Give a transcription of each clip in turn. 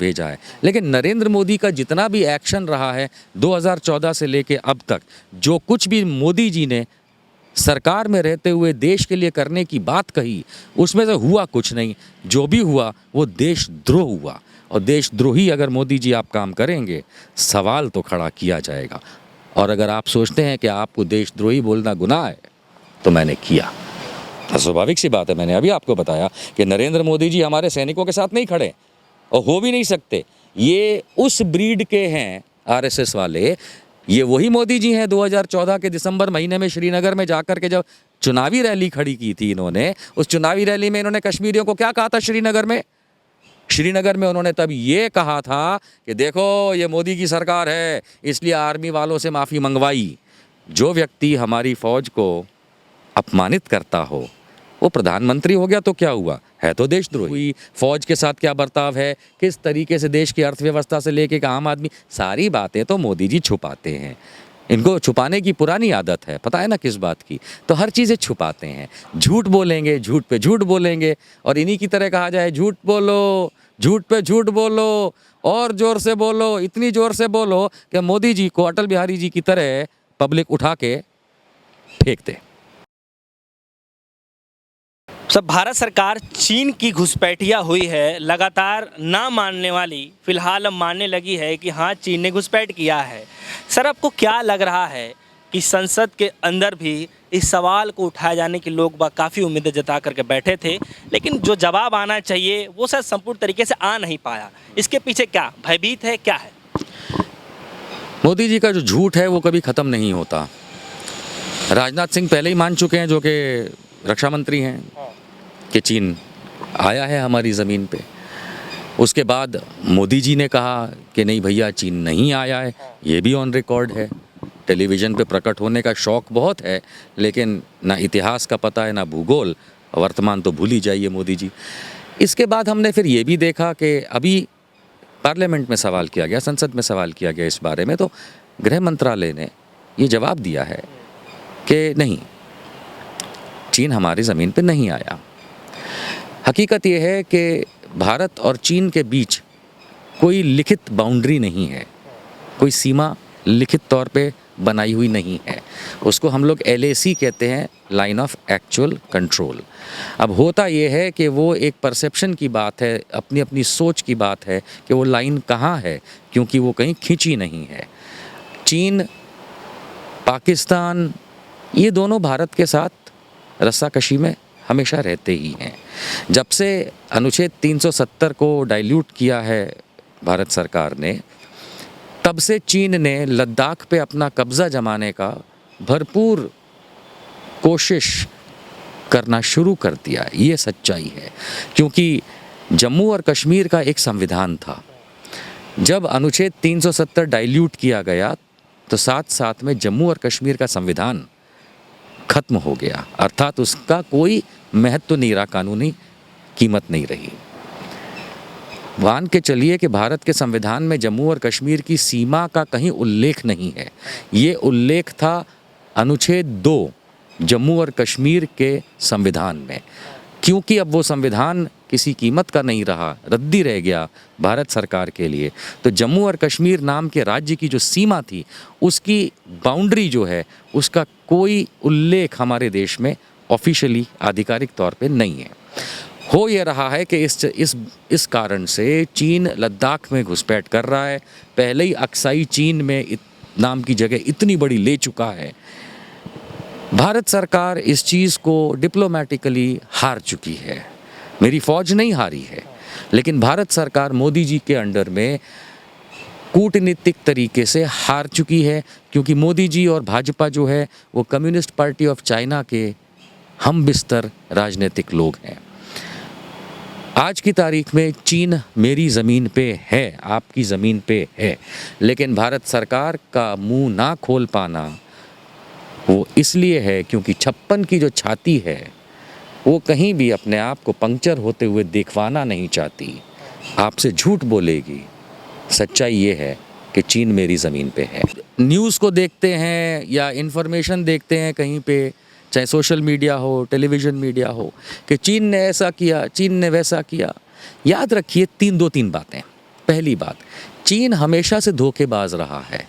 भेजा है। लेकिन नरेंद्र मोदी का जितना भी एक्शन रहा है 2014 से लेके अब तक, जो कुछ भी मोदी जी ने सरकार में रहते हुए देश के लिए करने की बात कही, उसमें से हुआ कुछ नहीं। जो भी हुआ वो देशद्रोह हुआ, और देशद्रोही अगर मोदी जी आप काम करेंगे, सवाल तो खड़ा किया जाएगा। और अगर आप सोचते हैं कि आपको देशद्रोही बोलना गुनाह है, तो मैंने किया। स्वाभाविक सी बात है, मैंने अभी आपको बताया कि नरेंद्र मोदी जी हमारे सैनिकों के साथ नहीं खड़े और हो भी नहीं सकते। ये उस ब्रीड के हैं आरएसएस वाले। ये वही मोदी जी हैं 2014 के दिसंबर महीने में श्रीनगर में जाकर के जब चुनावी रैली खड़ी की थी इन्होंने, उस चुनावी रैली में इन्होंने कश्मीरियों को क्या कहा था श्रीनगर में उन्होंने तब ये कहा था कि देखो ये मोदी की सरकार है, इसलिए आर्मी वालों से माफ़ी मंगवाई। जो व्यक्ति हमारी फ़ौज को अपमानित करता हो वो प्रधानमंत्री हो गया तो क्या हुआ, है तो देशद्रोही। फौज के साथ क्या बर्ताव है, किस तरीके से देश की अर्थव्यवस्था से लेके एक आम आदमी, सारी बातें तो मोदी जी छुपाते हैं। इनको छुपाने की पुरानी आदत है, पता है ना किस बात की, तो हर चीज़ें छुपाते हैं। झूठ बोलेंगे, झूठ पे झूठ बोलेंगे, और इन्हीं की तरह कहा जाए झूठ बोलो, झूठ पे झूठ बोलो, और ज़ोर से बोलो, इतनी ज़ोर से बोलो कि मोदी जी को अटल बिहारी जी की तरह पब्लिक उठा के फेंक दे। सब भारत सरकार चीन की घुसपैठिया हुई है, लगातार ना मानने वाली फिलहाल अब मानने लगी है कि हाँ चीन ने घुसपैठ किया है। सर आपको क्या लग रहा है कि संसद के अंदर भी इस सवाल को उठाए जाने के लोग काफ़ी उम्मीदें जता करके बैठे थे, लेकिन जो जवाब आना चाहिए वो शायद संपूर्ण तरीके से आ नहीं पाया। इसके पीछे क्या भयभीत है, क्या है? मोदी जी का जो झूठ है वो कभी ख़त्म नहीं होता। राजनाथ सिंह पहले ही मान चुके हैं, जो कि रक्षा मंत्री हैं, कि चीन आया है हमारी ज़मीन पे। उसके बाद मोदी जी ने कहा कि नहीं भैया चीन नहीं आया है, ये भी ऑन रिकॉर्ड है। टेलीविज़न पे प्रकट होने का शौक़ बहुत है, लेकिन ना इतिहास का पता है ना भूगोल, वर्तमान तो भूल ही जाइए मोदी जी। इसके बाद हमने फिर ये भी देखा कि अभी पार्लियामेंट में सवाल किया गया, संसद में सवाल किया गया इस बारे में, तो गृह मंत्रालय ने ये जवाब दिया है कि नहीं, चीन हमारी ज़मीन पे नहीं आया। हकीकत ये है कि भारत और चीन के बीच कोई लिखित बाउंड्री नहीं है, कोई सीमा लिखित तौर पे बनाई हुई नहीं है। उसको हम लोग LAC कहते हैं, लाइन ऑफ एक्चुअल कंट्रोल। अब होता ये है कि वो एक परसेप्शन की बात है, अपनी अपनी सोच की बात है कि वो लाइन कहाँ है, क्योंकि वो कहीं खींची नहीं है। चीन, पाकिस्तान, ये दोनों भारत के साथ रस्साकशी में हमेशा रहते ही हैं। जब से अनुच्छेद 370 को डाइल्यूट किया है भारत सरकार ने, तब से चीन ने लद्दाख पे अपना कब्ज़ा जमाने का भरपूर कोशिश करना शुरू कर दिया। ये सच्चाई है, क्योंकि जम्मू और कश्मीर का एक संविधान था। जब अनुच्छेद 370 डाइल्यूट किया गया तो साथ साथ में जम्मू और कश्मीर का संविधान खत्म हो गया, अर्थात उसका कोई महत्व नहीं रहा, कानूनी कीमत नहीं रही। मान के चलिए कि भारत के संविधान में जम्मू और कश्मीर की सीमा का कहीं उल्लेख नहीं है। ये उल्लेख था अनुच्छेद 2 जम्मू और कश्मीर के संविधान में। क्योंकि अब वो संविधान किसी कीमत का नहीं रहा, रद्दी रह गया भारत सरकार के लिए, तो जम्मू और कश्मीर नाम के राज्य की जो सीमा थी, उसकी बाउंड्री जो है, उसका कोई उल्लेख हमारे देश में ऑफिशियली आधिकारिक तौर पे नहीं है। हो ये रहा है कि इस कारण से चीन लद्दाख में घुसपैठ कर रहा है। पहले ही अक्साई चीन में नाम की जगह इतनी बड़ी ले चुका है। भारत सरकार इस चीज़ को डिप्लोमेटिकली हार चुकी है। मेरी फ़ौज नहीं हारी है, लेकिन भारत सरकार मोदी जी के अंडर में कूटनीतिक तरीके से हार चुकी है, क्योंकि मोदी जी और भाजपा जो है वो कम्युनिस्ट पार्टी ऑफ चाइना के हम बिस्तर राजनीतिक लोग हैं। आज की तारीख में चीन मेरी ज़मीन पे है, आपकी ज़मीन पे है, लेकिन भारत सरकार का मुंह ना खोल पाना वो इसलिए है क्योंकि 56 की जो छाती है वो कहीं भी अपने आप को पंक्चर होते हुए दिखवाना नहीं चाहती, आपसे झूठ बोलेगी। सच्चाई ये है कि चीन मेरी ज़मीन पे है। न्यूज़ को देखते हैं या इन्फॉर्मेशन देखते हैं कहीं पे, चाहे सोशल मीडिया हो, टेलीविज़न मीडिया हो, कि चीन ने ऐसा किया, चीन ने वैसा किया। याद रखिए 3 बातें। पहली बात, चीन हमेशा से धोखेबाज रहा है,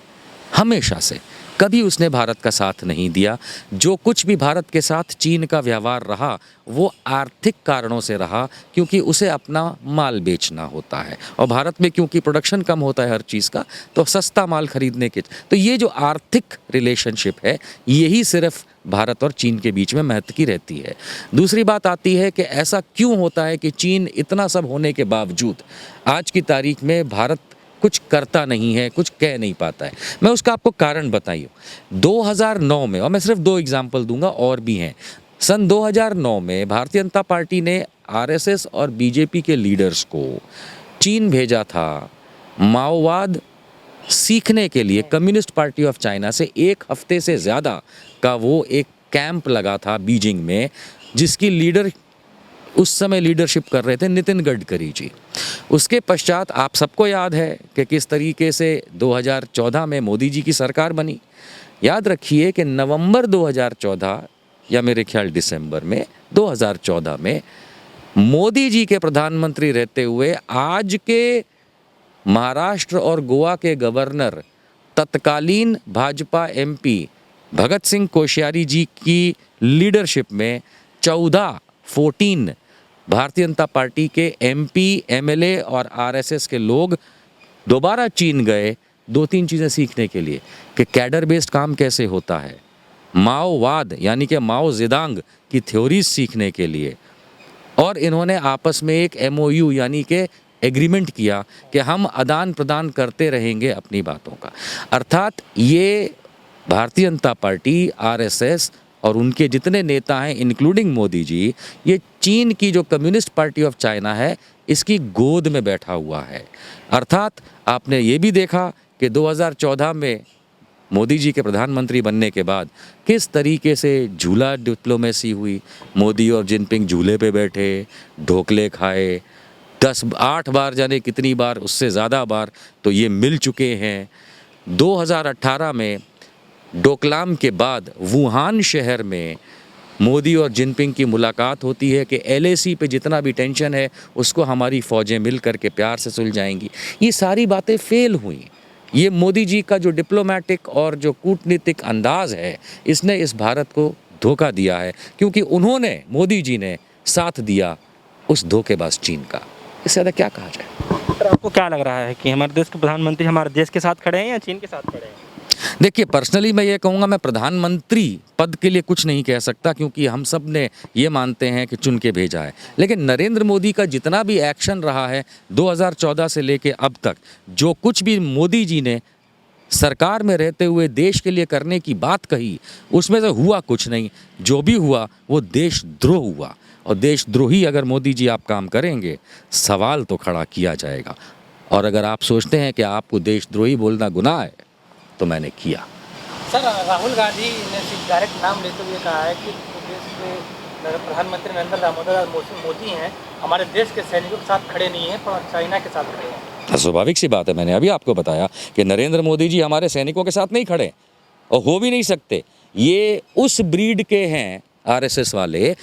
हमेशा से। कभी उसने भारत का साथ नहीं दिया। जो कुछ भी भारत के साथ चीन का व्यवहार रहा वो आर्थिक कारणों से रहा, क्योंकि उसे अपना माल बेचना होता है और भारत में क्योंकि प्रोडक्शन कम होता है हर चीज़ का, तो सस्ता माल खरीदने के, तो ये जो आर्थिक रिलेशनशिप है यही सिर्फ भारत और चीन के बीच में महत्व की रहती है। दूसरी बात आती है कि ऐसा क्यों होता है कि चीन इतना सब होने के बावजूद आज की तारीख में भारत कुछ करता नहीं है, कुछ कह नहीं पाता है। मैं उसका आपको कारण बताइए। 2009 में, और मैं सिर्फ 2 एग्जाम्पल दूंगा, और भी हैं। सन 2009 में भारतीय जनता पार्टी ने आरएसएस और बीजेपी के लीडर्स को चीन भेजा था माओवाद सीखने के लिए। कम्युनिस्ट पार्टी ऑफ चाइना से 1 हफ्ते से ज़्यादा का वो एक कैंप लगा था बीजिंग में, जिसकी लीडर उस समय लीडरशिप कर रहे थे नितिन गडकरी जी। उसके पश्चात आप सबको याद है कि किस तरीके से 2014 में मोदी जी की सरकार बनी। याद रखिए कि नवंबर 2014 या मेरे ख्याल दिसंबर में 2014 में मोदी जी के प्रधानमंत्री रहते हुए आज के महाराष्ट्र और गोवा के गवर्नर तत्कालीन भाजपा एमपी भगत सिंह कोश्यारी जी की लीडरशिप में 14 भारतीय जनता पार्टी के एमपी, एमएलए और आरएसएस के लोग दोबारा चीन गए 2-3 चीज़ें सीखने के लिए कि कैडर बेस्ड काम कैसे होता है, माओवाद यानी कि माओ जेदांग की थ्योरीज सीखने के लिए, और इन्होंने आपस में एक एमओयू यानी कि एग्रीमेंट किया कि हम आदान प्रदान करते रहेंगे अपनी बातों का। अर्थात ये भारतीय जनता पार्टी, आरएसएस और उनके जितने नेता हैं इंक्लूडिंग मोदी जी, ये चीन की जो कम्युनिस्ट पार्टी ऑफ चाइना है इसकी गोद में बैठा हुआ है। अर्थात आपने ये भी देखा कि 2014 में मोदी जी के प्रधानमंत्री बनने के बाद किस तरीके से झूला डिप्लोमेसी हुई। मोदी और जिनपिंग झूले पे बैठे, ढोकले खाए, 8 बार जाने कितनी बार, उससे ज़्यादा बार तो ये मिल चुके हैं। 2018 में डोकलाम के बाद वुहान शहर में मोदी और जिनपिंग की मुलाकात होती है कि एलएसी पे जितना भी टेंशन है उसको हमारी फ़ौजें मिल कर के प्यार से सुलझाएंगी। ये सारी बातें फेल हुई। ये मोदी जी का जो डिप्लोमेटिक और जो कूटनीतिक अंदाज़ है इसने इस भारत को धोखा दिया है, क्योंकि उन्होंने, मोदी जी ने साथ दिया उस धोखेबाज चीन का। इससे ज़्यादा क्या कहा जाए। सर आपको क्या लग रहा है कि हमारे देश के प्रधानमंत्री हमारे देश के साथ खड़े हैं या चीन के साथ खड़े हैं? देखिए, पर्सनली मैं ये कहूँगा, मैं प्रधानमंत्री पद के लिए कुछ नहीं कह सकता क्योंकि हम सब ने ये मानते हैं कि चुन के भेजा है। लेकिन नरेंद्र मोदी का जितना भी एक्शन रहा है 2014 से लेके अब तक, जो कुछ भी मोदी जी ने सरकार में रहते हुए देश के लिए करने की बात कही, उसमें से हुआ कुछ नहीं। जो भी हुआ वो देशद्रोह हुआ, और देशद्रोही अगर मोदी जी आप काम करेंगे सवाल तो खड़ा किया जाएगा। और अगर आप सोचते हैं कि आपको देशद्रोही बोलना गुनाह है तो मैंने किया। सर राहुल गांधी ने डायरेक्ट नाम लेते हुए कहा है कि देश के प्रधानमंत्री नरेंद्र दामोदर मोदी हैं, हमारे देश के सैनिकों के साथ खड़े नहीं हैं पर चाइना के साथ खड़े हैं। स्वाभाविक सी बात है, मैंने अभी आपको बताया कि नरेंद्र मोदी जी हमारे सैनिकों के साथ नहीं खड़े और हो भी नहीं सकते। ये उस ब्रीड के हैं आरएसएस वाले।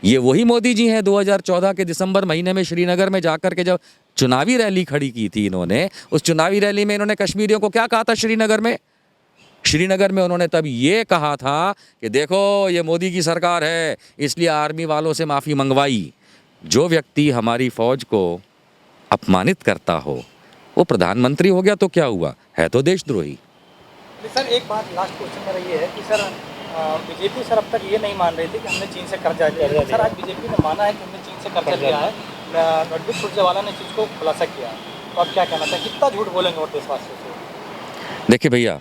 ये वही मोदी जी हैं 2014 के दिसंबर महीने में श्रीनगर में जाकर के जब चुनावी रैली खड़ी की थी इन्होंने, उस चुनावी रैली में इन्होंने कश्मीरियों को क्या कहा था श्रीनगर में उन्होंने तब ये कहा था कि देखो ये मोदी की सरकार है इसलिए आर्मी वालों से माफ़ी मंगवाई। जो व्यक्ति हमारी फ़ौज को अपमानित करता हो वो प्रधानमंत्री हो गया तो क्या हुआ, है तो देशद्रोही। सर एक बात लास्ट क्वेश्चन मेरा ये है कि सर बीजेपी सर अब तक ये नहीं मान रही थी कि हमने चीन से कर्जा लिया है। सर आज बीजेपी ने माना है कि हमने चीन से कर्जा लिया है, रणदीप सुरजेवाला ने चीज़ को खुलासा किया है, तो आप क्या कहना चाहिए, कितना झूठ बोलेंगे और देशवासियों से? देखिए भैया,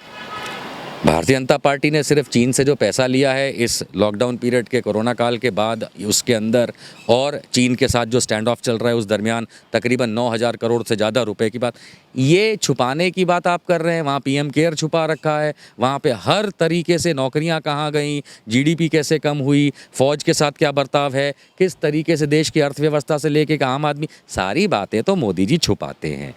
भारतीय जनता पार्टी ने सिर्फ चीन से जो पैसा लिया है इस लॉकडाउन पीरियड के कोरोना काल के बाद, उसके अंदर और चीन के साथ जो स्टैंड ऑफ चल रहा है उस दरमियान तकरीबन 9,000 करोड़ से ज़्यादा रुपए की बात, ये छुपाने की बात आप कर रहे हैं। वहाँ पीएम केयर छुपा रखा है, वहाँ पे हर तरीके से नौकरियाँ कहाँ गई, जीडीपी कैसे कम हुई, फ़ौज के साथ क्या बर्ताव है, किस तरीके से देश की अर्थव्यवस्था से लेके आम आदमी, सारी बातें तो मोदी जी छुपाते हैं।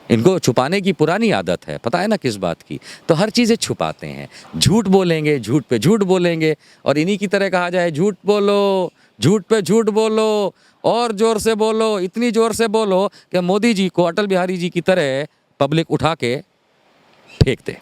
इनको छुपाने की पुरानी आदत है, पता है ना किस बात की, तो हर चीज़ें छुपाते हैं। झूठ बोलेंगे, झूठ पे झूठ बोलेंगे, और इन्हीं की तरह कहा जाए झूठ बोलो, झूठ पे झूठ बोलो, और ज़ोर से बोलो, इतनी ज़ोर से बोलो कि मोदी जी को अटल बिहारी जी की तरह पब्लिक उठा के फेंक दे।